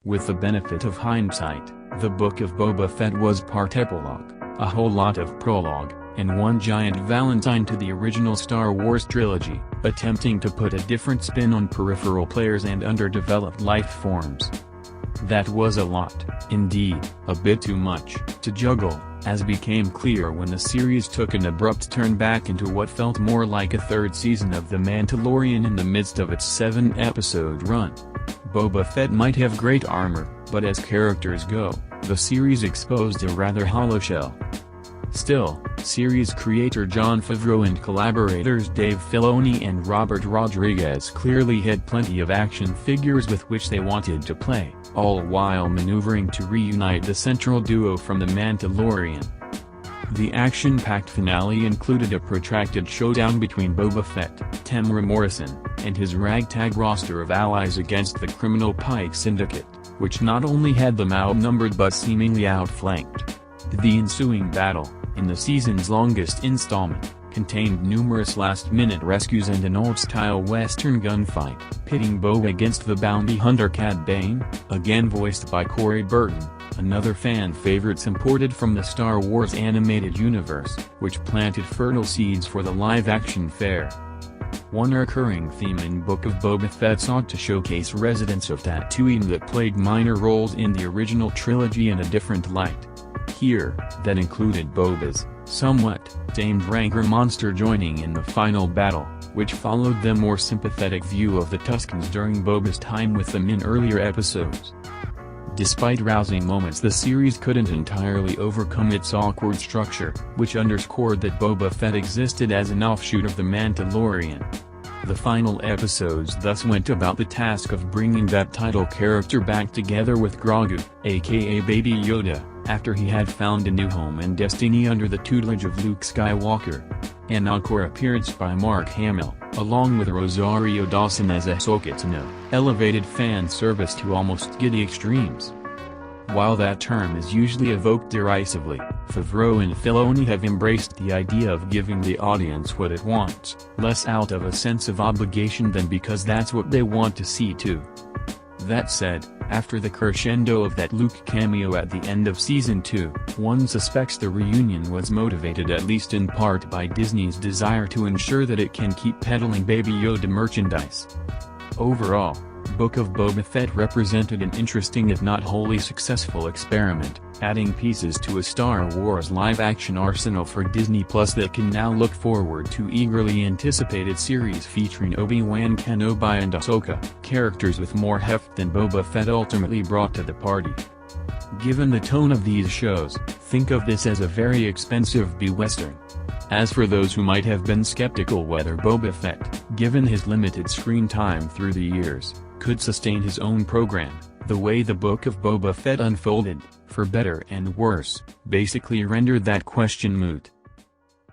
With the benefit of hindsight, the Book of Boba Fett was part epilogue, a whole lot of prologue, and one giant valentine to the original Star Wars trilogy, attempting to put a different spin on peripheral players and underdeveloped life forms. That was a lot, indeed, a bit too much, to juggle, as became clear when the series took an abrupt turn back into what felt more like a third season of The Mandalorian in the midst of its 7-episode run. Boba Fett might have great armor, but as characters go, the series exposed a rather hollow shell. Still, series creator Jon Favreau and collaborators Dave Filoni and Robert Rodriguez clearly had plenty of action figures with which they wanted to play, all while maneuvering to reunite the central duo from The Mandalorian. The action-packed finale included a protracted showdown between Boba Fett, Temuera Morrison, and his ragtag roster of allies against the criminal Pike Syndicate, which not only had them outnumbered but seemingly outflanked. The ensuing battle, in the season's longest installment, contained numerous last-minute rescues and an old-style Western gunfight, pitting Boba against the bounty hunter Cad Bane, again voiced by Corey Burton, another fan favorite imported from the Star Wars animated universe, which planted fertile seeds for the live-action fare. One recurring theme in Book of Boba Fett sought to showcase residents of Tatooine that played minor roles in the original trilogy in a different light. Here, that included Boba's somewhat tamed rancor monster joining in the final battle, which followed the more sympathetic view of the Tuskens during Boba's time with them in earlier episodes. Despite rousing moments, the series couldn't entirely overcome its awkward structure, which underscored that Boba Fett existed as an offshoot of The Mandalorian. The final episodes thus went about the task of bringing that title character back together with Grogu, aka Baby Yoda, after he had found a new home and destiny under the tutelage of Luke Skywalker. An encore appearance by Mark Hamill, along with Rosario Dawson as Ahsoka Tano, elevated fan service to almost giddy extremes. While that term is usually evoked derisively, Favreau and Filoni have embraced the idea of giving the audience what it wants, less out of a sense of obligation than because that's what they want to see too. That said, after the crescendo of that Luke cameo at the end of Season 2, one suspects the reunion was motivated at least in part by Disney's desire to ensure that it can keep peddling Baby Yoda merchandise. Overall, Book of Boba Fett represented an interesting if not wholly successful experiment, adding pieces to a Star Wars live-action arsenal for Disney Plus that can now look forward to eagerly anticipated series featuring Obi-Wan Kenobi and Ahsoka, characters with more heft than Boba Fett ultimately brought to the party. Given the tone of these shows, think of this as a very expensive B-Western. As for those who might have been skeptical whether Boba Fett, given his limited screen time through the years, could sustain his own program, the way the Book of Boba Fett unfolded, for better and worse, basically rendered that question moot.